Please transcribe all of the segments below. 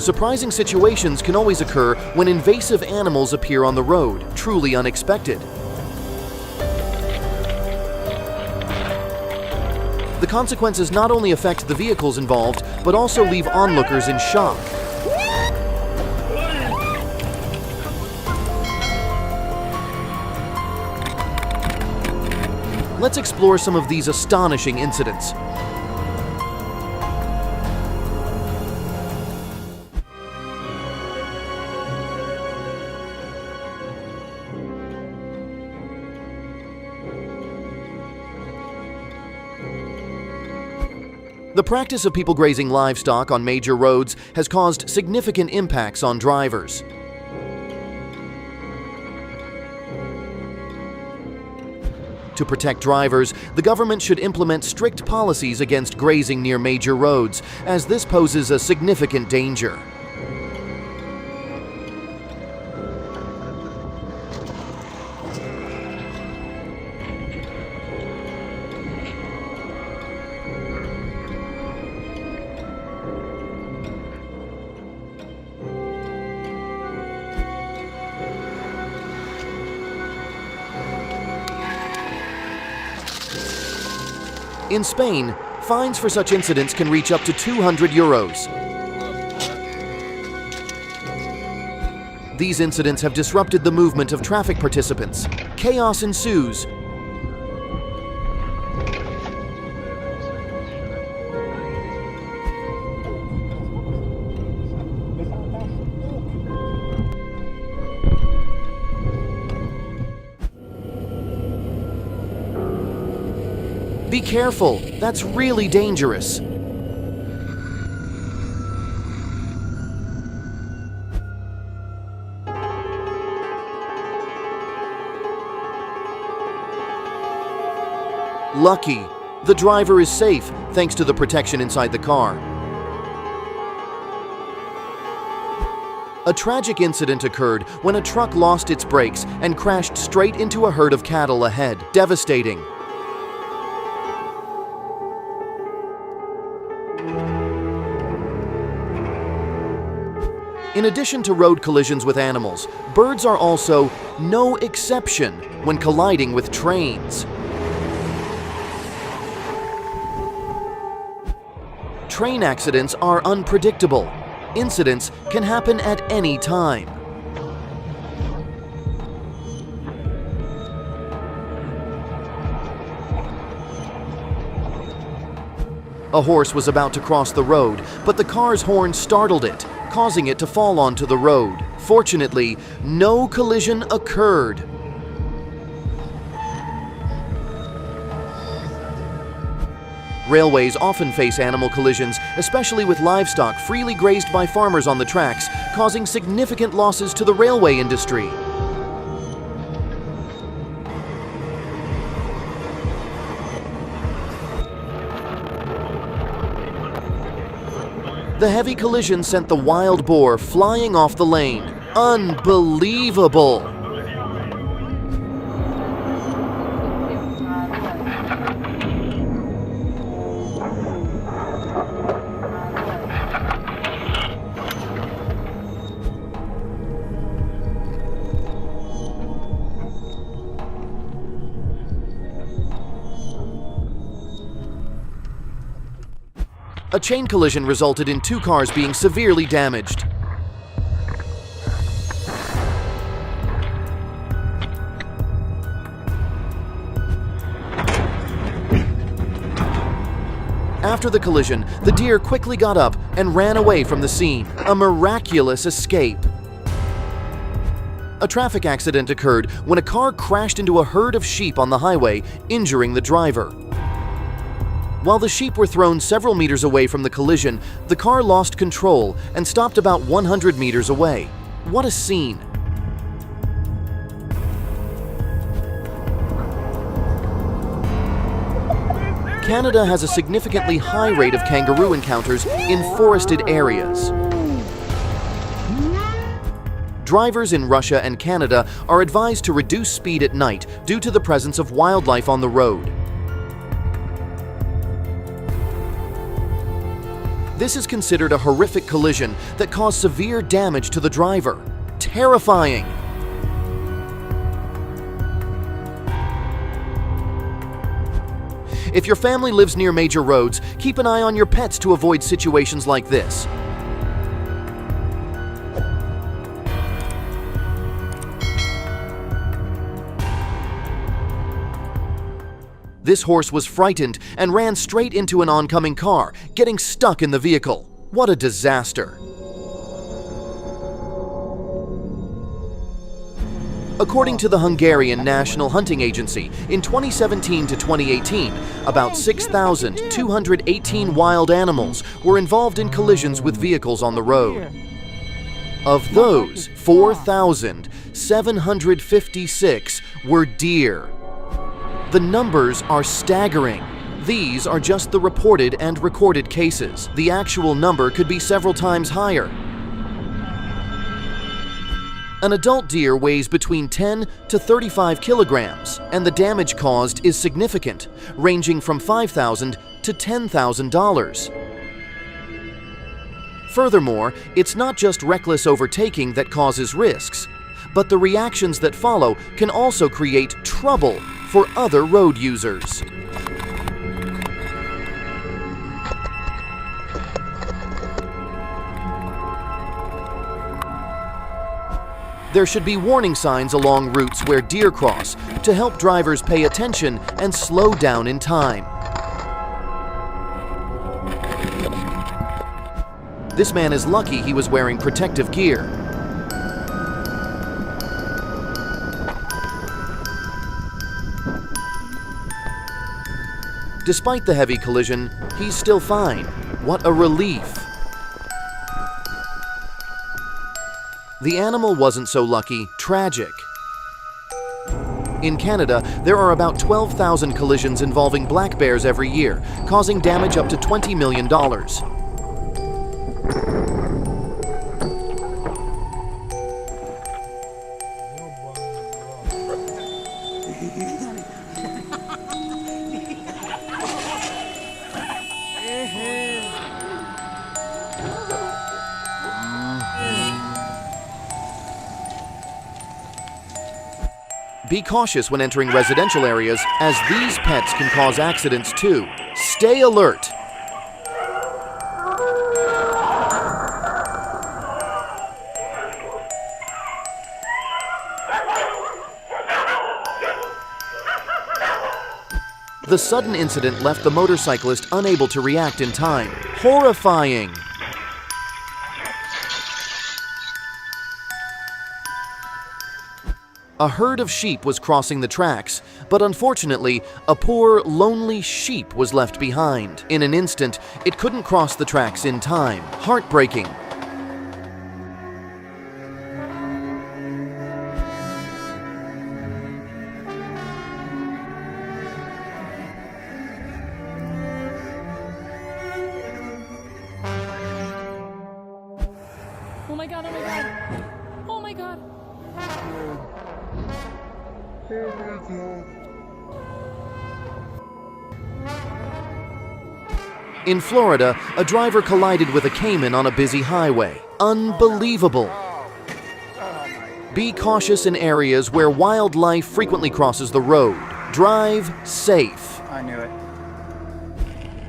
Surprising situations can always occur when invasive animals appear on the road, truly unexpected. The consequences not only affect the vehicles involved, but also leave onlookers in shock. Let's explore some of these astonishing incidents. The practice of people grazing livestock on major roads has caused significant impacts on drivers. To protect drivers, the government should implement strict policies against grazing near major roads, as this poses a significant danger. In Spain, fines for such incidents can reach up to €200. These incidents have disrupted the movement of traffic participants. Chaos ensues. Be careful, that's really dangerous. Lucky, the driver is safe thanks to the protection inside the car. A tragic incident occurred when a truck lost its brakes and crashed straight into a herd of cattle ahead. Devastating. In addition to road collisions with animals, birds are also no exception when colliding with trains. Train accidents are unpredictable. Incidents can happen at any time. A horse was about to cross the road, but the car's horn startled it, causing it to fall onto the road. Fortunately, no collision occurred. Railways often face animal collisions, especially with livestock freely grazed by farmers on the tracks, causing significant losses to the railway industry. The heavy collision sent the wild boar flying off the lane. Unbelievable! A chain collision resulted in 2 cars being severely damaged. After the collision, the deer quickly got up and ran away from the scene. A miraculous escape. A traffic accident occurred when a car crashed into a herd of sheep on the highway, injuring the driver. While the sheep were thrown several meters away from the collision, the car lost control and stopped about 100 meters away. What a scene! Canada has a significantly high rate of kangaroo encounters in forested areas. Drivers in Russia and Canada are advised to reduce speed at night due to the presence of wildlife on the road. This is considered a horrific collision that caused severe damage to the driver. Terrifying! If your family lives near major roads, keep an eye on your pets to avoid situations like this. This horse was frightened and ran straight into an oncoming car, getting stuck in the vehicle. What a disaster! According to the Hungarian National Hunting Agency, in 2017 to 2018, about 6,218 wild animals were involved in collisions with vehicles on the road. Of those, 4,756 were deer. The numbers are staggering. These are just the reported and recorded cases. The actual number could be several times higher. An adult deer weighs between 10 to 35 kilograms, and the damage caused is significant, ranging from $5,000 to $10,000. Furthermore, it's not just reckless overtaking that causes risks, but the reactions that follow can also create trouble for other road users. There should be warning signs along routes where deer cross to help drivers pay attention and slow down in time. This man is lucky he was wearing protective gear. Despite the heavy collision, he's still fine. What a relief! The animal wasn't so lucky, tragic. In Canada, there are about 12,000 collisions involving black bears every year, causing damage up to $20 million. Be cautious when entering residential areas, as these pets can cause accidents too. Stay alert! The sudden incident left the motorcyclist unable to react in time. Horrifying! A herd of sheep was crossing the tracks, but unfortunately, a poor, lonely sheep was left behind. In an instant, it couldn't cross the tracks in time. Heartbreaking. Oh my god, oh my god. Oh my god. In Florida, a driver collided with a caiman on a busy highway. Unbelievable! Be cautious in areas where wildlife frequently crosses the road. Drive safe. I knew it.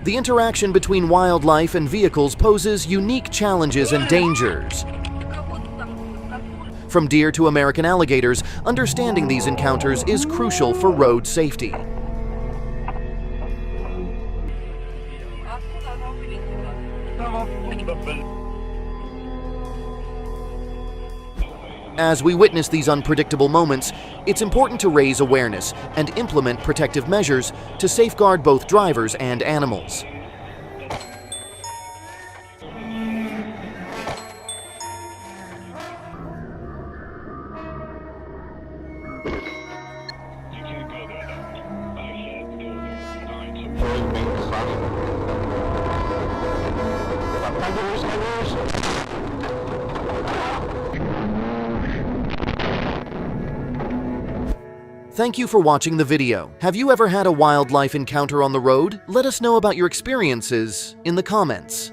The interaction between wildlife and vehicles poses unique challenges and dangers. From deer to American alligators, understanding these encounters is crucial for road safety. As we witness these unpredictable moments, it's important to raise awareness and implement protective measures to safeguard both drivers and animals. Thank you for watching the video. Have you ever had a wildlife encounter on the road? Let us know about your experiences in the comments.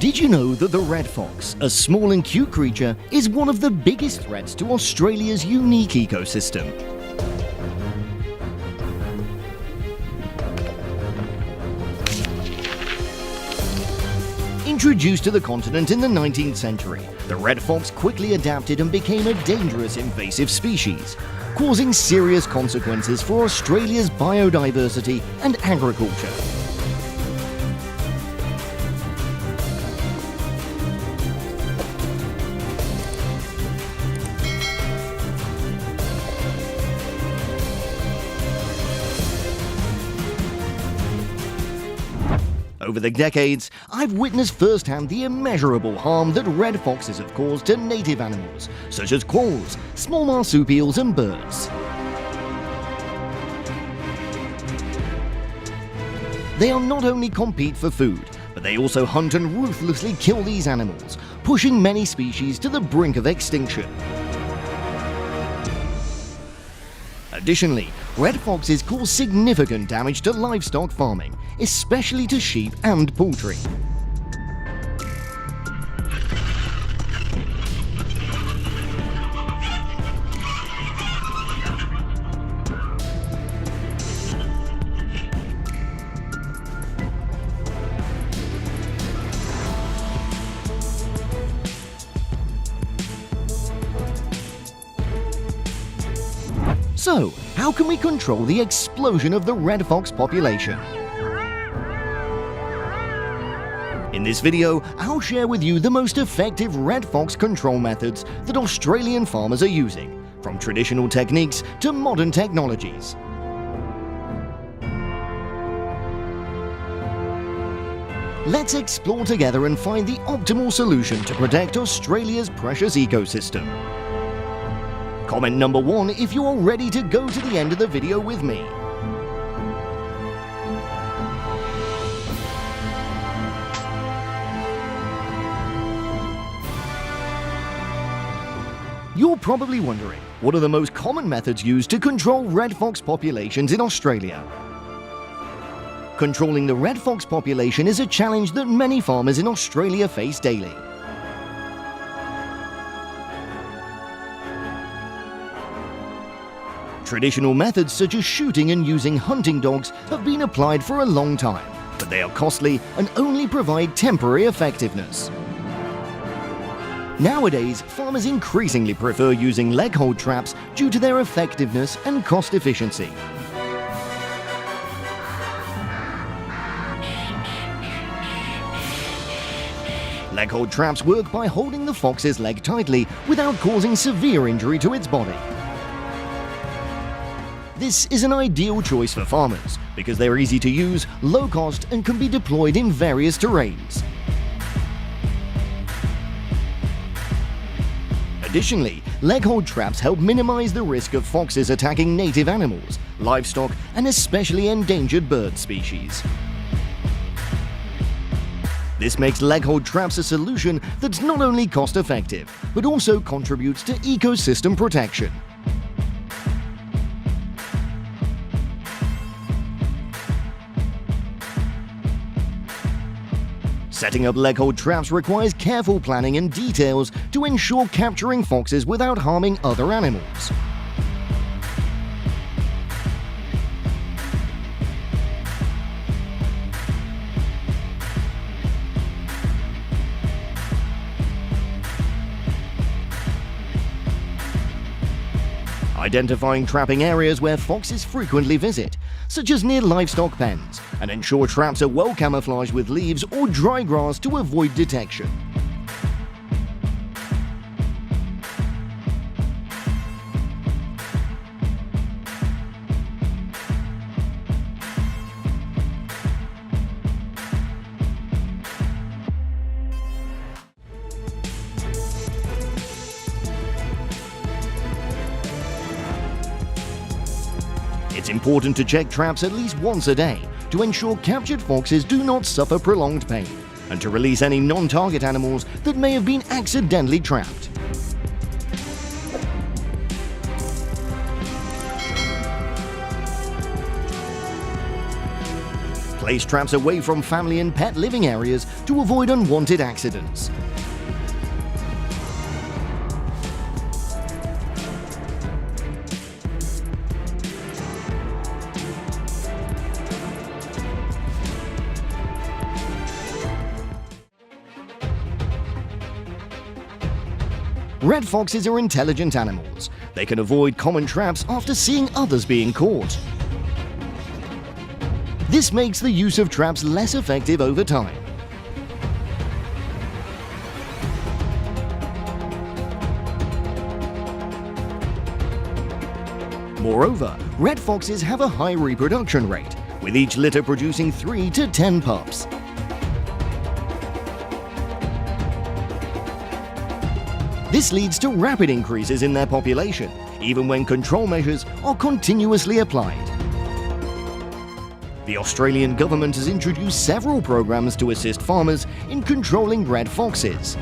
Did you know that the red fox, a small and cute creature, is one of the biggest threats to Australia's unique ecosystem? Introduced to the continent in the 19th century, the red fox quickly adapted and became a dangerous invasive species, causing serious consequences for Australia's biodiversity and agriculture. Over the decades, I've witnessed firsthand the immeasurable harm that red foxes have caused to native animals, such as quolls, small marsupials and birds. They not only compete for food, but they also hunt and ruthlessly kill these animals, pushing many species to the brink of extinction. Additionally, red foxes cause significant damage to livestock farming, especially to sheep and poultry. So, how can we control the explosion of the red fox population? In this video, I'll share with you the most effective red fox control methods that Australian farmers are using, from traditional techniques to modern technologies. Let's explore together and find the optimal solution to protect Australia's precious ecosystem. Comment number 1 if you're ready to go to the end of the video with me. You're probably wondering, what are the most common methods used to control red fox populations in Australia? Controlling the red fox population is a challenge that many farmers in Australia face daily. Traditional methods such as shooting and using hunting dogs have been applied for a long time, but they are costly and only provide temporary effectiveness. Nowadays, farmers increasingly prefer using leg hold traps due to their effectiveness and cost efficiency. Leg hold traps work by holding the fox's leg tightly without causing severe injury to its body. This is an ideal choice for farmers because they're easy to use, low cost, and can be deployed in various terrains. Additionally, leg hold traps help minimize the risk of foxes attacking native animals, livestock, and especially endangered bird species. This makes leg hold traps a solution that's not only cost effective, but also contributes to ecosystem protection. Setting up leg hold traps requires careful planning and details to ensure capturing foxes without harming other animals. Identifying trapping areas where foxes frequently visit, such as near livestock pens, and ensure traps are well camouflaged with leaves or dry grass to avoid detection. It's important to check traps at least once a day to ensure captured foxes do not suffer prolonged pain, and to release any non-target animals that may have been accidentally trapped. Place traps away from family and pet living areas to avoid unwanted accidents. Red foxes are intelligent animals. They can avoid common traps after seeing others being caught. This makes the use of traps less effective over time. Moreover, red foxes have a high reproduction rate, with each litter producing 3 to 10 pups. This leads to rapid increases in their population, even when control measures are continuously applied. The Australian government has introduced several programs to assist farmers in controlling red foxes.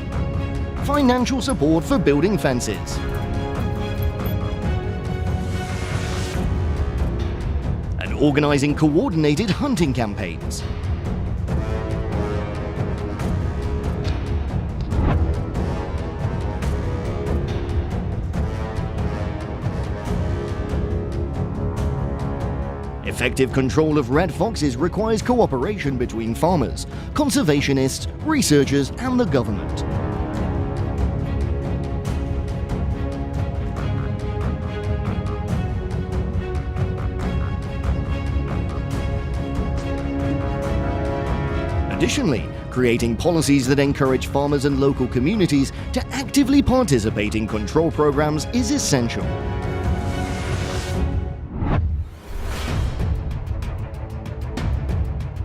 Financial support for building fences. And organising coordinated hunting campaigns. Effective control of red foxes requires cooperation between farmers, conservationists, researchers, and the government. Additionally, creating policies that encourage farmers and local communities to actively participate in control programs is essential.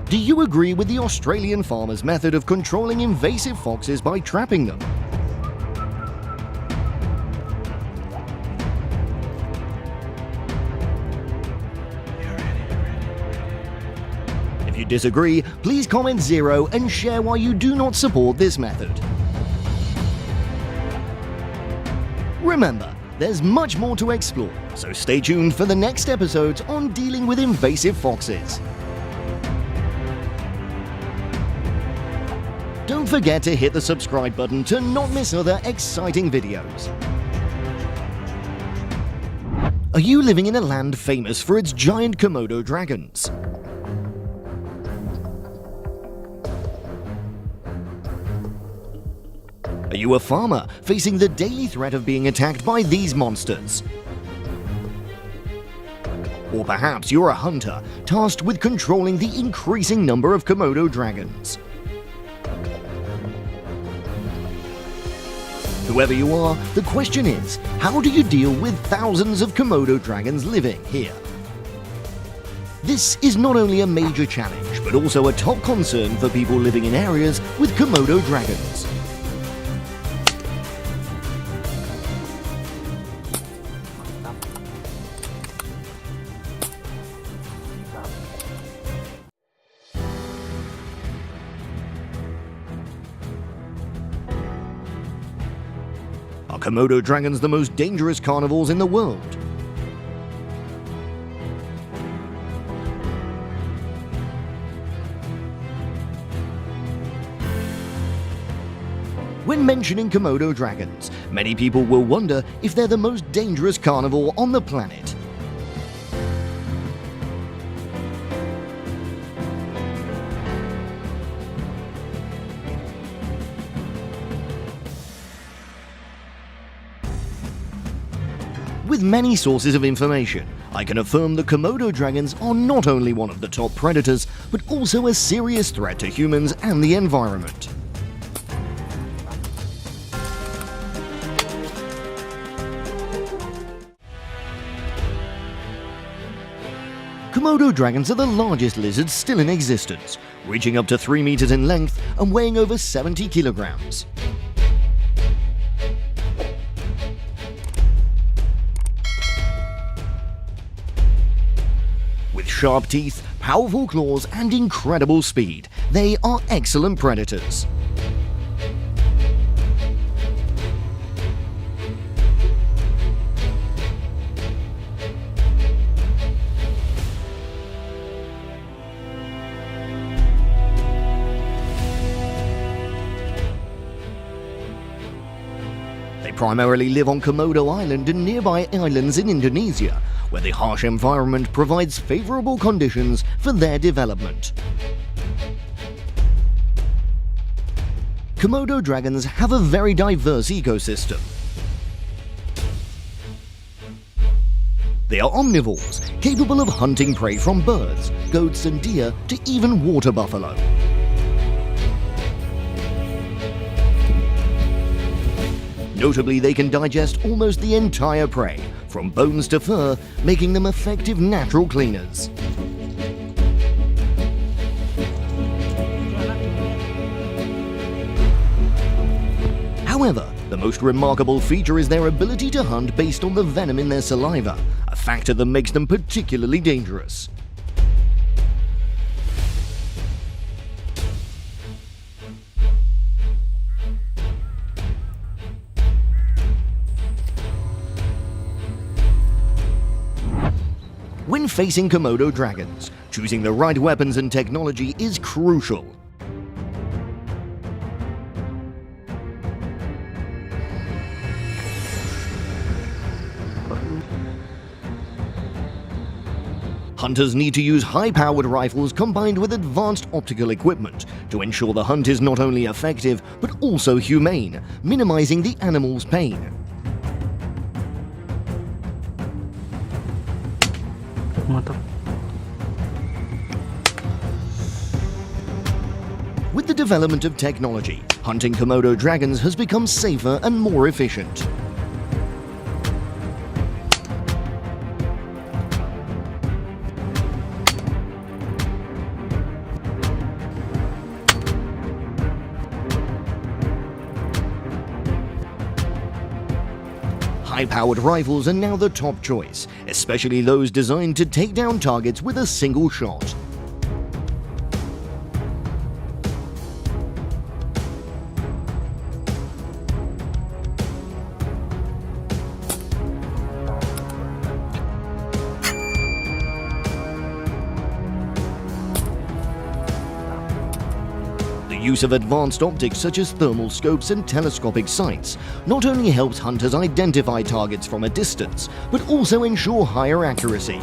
Do you agree with the Australian farmers' method of controlling invasive foxes by trapping them? If you disagree, please comment 0 and share why you do not support this method. Remember, there's much more to explore, so stay tuned for the next episodes on dealing with invasive foxes. Don't forget to hit the subscribe button to not miss other exciting videos. Are you living in a land famous for its giant Komodo dragons? Are you a farmer facing the daily threat of being attacked by these monsters? Or perhaps you're a hunter tasked with controlling the increasing number of Komodo dragons. Whoever you are, the question is, how do you deal with thousands of Komodo dragons living here? This is not only a major challenge, but also a top concern for people living in areas with Komodo dragons. Are Komodo dragons the most dangerous carnivores in the world? When mentioning Komodo dragons, many people will wonder if they're the most dangerous carnivore on the planet. With many sources of information, I can affirm that Komodo dragons are not only one of the top predators, but also a serious threat to humans and the environment. Komodo dragons are the largest lizards still in existence, reaching up to 3 meters in length and weighing over 70 kilograms. With sharp teeth, powerful claws, and incredible speed, they are excellent predators. primarily live on Komodo Island and nearby islands in Indonesia, where the harsh environment provides favorable conditions for their development. Komodo dragons have a very diverse ecosystem. They are omnivores, capable of hunting prey from birds, goats and deer to even water buffalo. Notably, they can digest almost the entire prey, from bones to fur, making them effective natural cleaners. However, the most remarkable feature is their ability to hunt based on the venom in their saliva, a factor that makes them particularly dangerous. When facing Komodo dragons, choosing the right weapons and technology is crucial. Hunters need to use high-powered rifles combined with advanced optical equipment to ensure the hunt is not only effective but also humane, minimizing the animal's pain. With the development of technology, hunting Komodo dragons has become safer and more efficient. High-powered rifles are now the top choice, especially those designed to take down targets with a single shot. The use of advanced optics such as thermal scopes and telescopic sights not only helps hunters identify targets from a distance, but also ensure higher accuracy.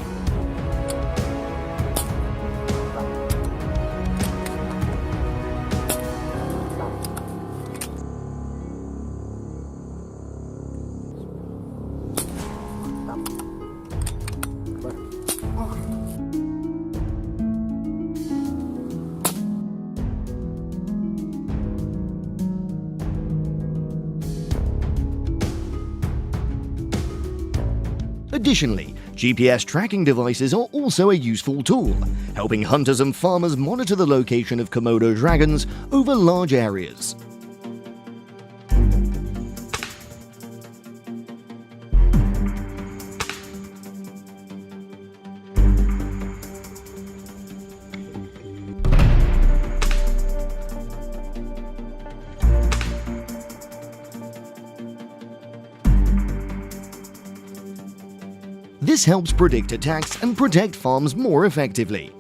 Additionally, GPS tracking devices are also a useful tool, helping hunters and farmers monitor the location of Komodo dragons over large areas. This helps predict attacks and protect farms more effectively.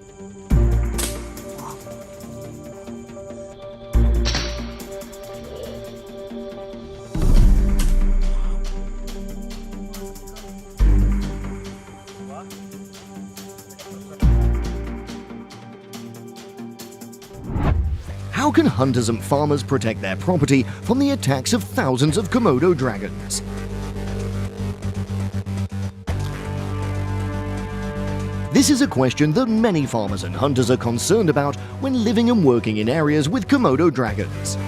How can hunters and farmers protect their property from the attacks of thousands of Komodo dragons? This is a question that many farmers and hunters are concerned about when living and working in areas with Komodo dragons.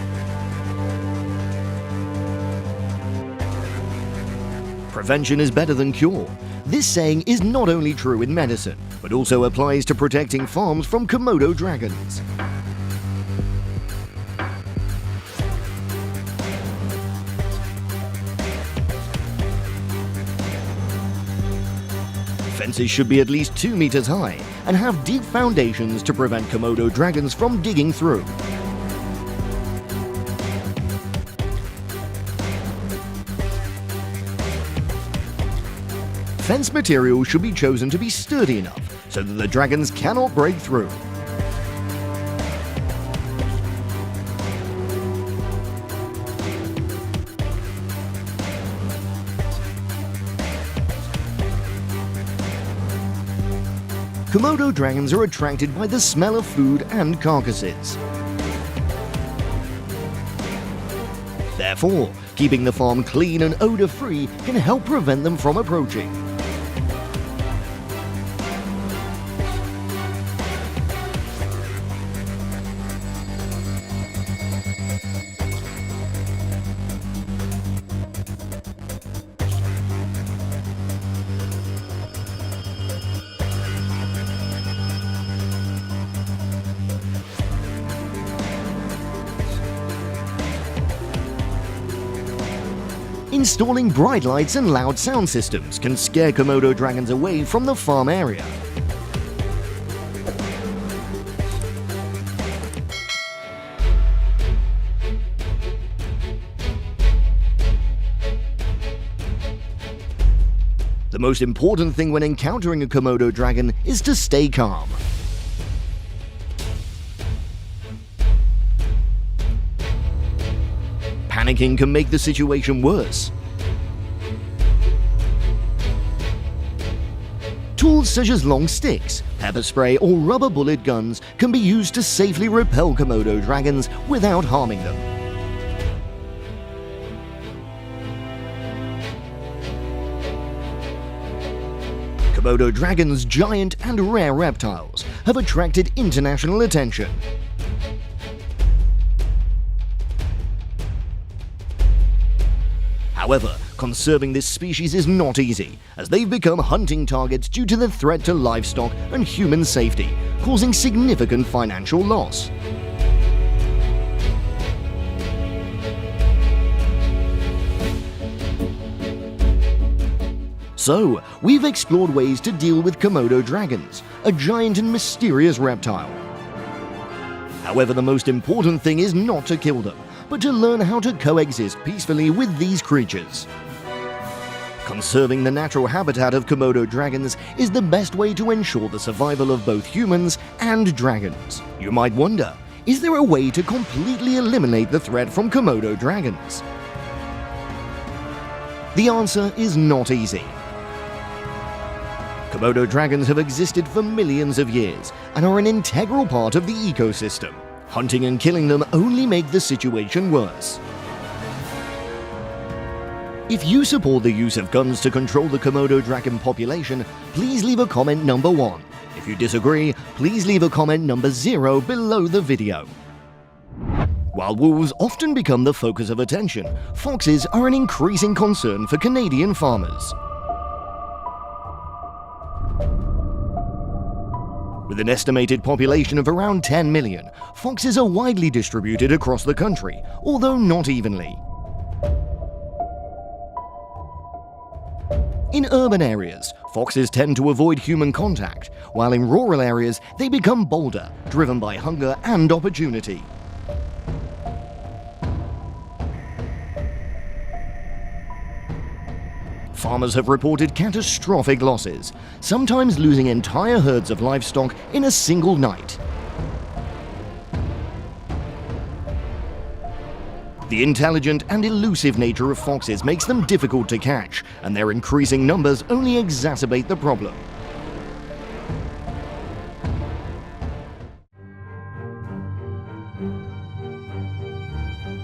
Prevention is better than cure. This saying is not only true in medicine, but also applies to protecting farms from Komodo dragons. Fences should be at least 2 meters high and have deep foundations to prevent Komodo dragons from digging through. Fence material should be chosen to be sturdy enough so that the dragons cannot break through. Komodo dragons are attracted by the smell of food and carcasses. Therefore, keeping the farm clean and odor-free can help prevent them from approaching. Installing bright lights and loud sound systems can scare Komodo dragons away from the farm area. The most important thing when encountering a Komodo dragon is to stay calm. Panicking can make the situation worse. Tools such as long sticks, pepper spray, or rubber bullet guns can be used to safely repel Komodo dragons without harming them. Komodo dragons, giant and rare reptiles, have attracted international attention. However, conserving this species is not easy, as they've become hunting targets due to the threat to livestock and human safety, causing significant financial loss. So, we've explored ways to deal with Komodo dragons, a giant and mysterious reptile. However, the most important thing is not to kill them, but to learn how to coexist peacefully with these creatures. Conserving the natural habitat of Komodo dragons is the best way to ensure the survival of both humans and dragons. You might wonder, is there a way to completely eliminate the threat from Komodo dragons? The answer is not easy. Komodo dragons have existed for millions of years and are an integral part of the ecosystem. Hunting and killing them only make the situation worse. If you support the use of guns to control the Komodo dragon population, please leave a comment number 1. If you disagree, please leave a comment number 0 below the video. While wolves often become the focus of attention, foxes are an increasing concern for Canadian farmers. With an estimated population of around 10 million, foxes are widely distributed across the country, although not evenly. In urban areas, foxes tend to avoid human contact, while in rural areas they become bolder, driven by hunger and opportunity. Farmers have reported catastrophic losses, sometimes losing entire herds of livestock in a single night. The intelligent and elusive nature of foxes makes them difficult to catch, and their increasing numbers only exacerbate the problem.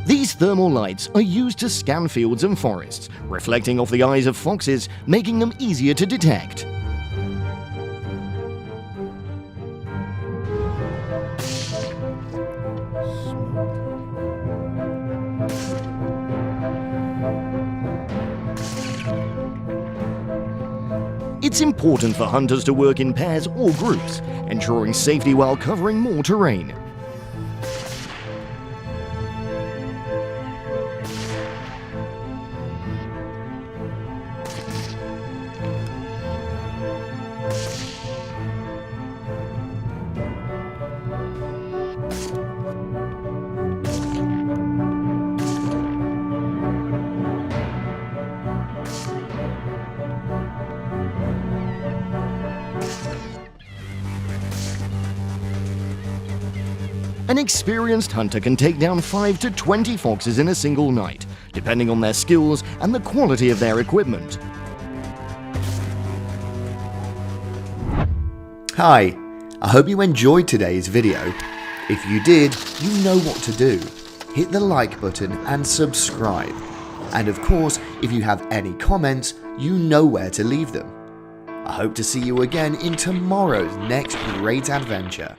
These thermal lights are used to scan fields and forests, reflecting off the eyes of foxes, making them easier to detect. It's important for hunters to work in pairs or groups, ensuring safety while covering more terrain. An experienced hunter can take down 5 to 20 foxes in a single night, depending on their skills and the quality of their equipment. Hi, I hope you enjoyed today's video. If you did, you know what to do. Hit the like button and subscribe. And of course, if you have any comments, you know where to leave them. I hope to see you again in tomorrow's next great adventure.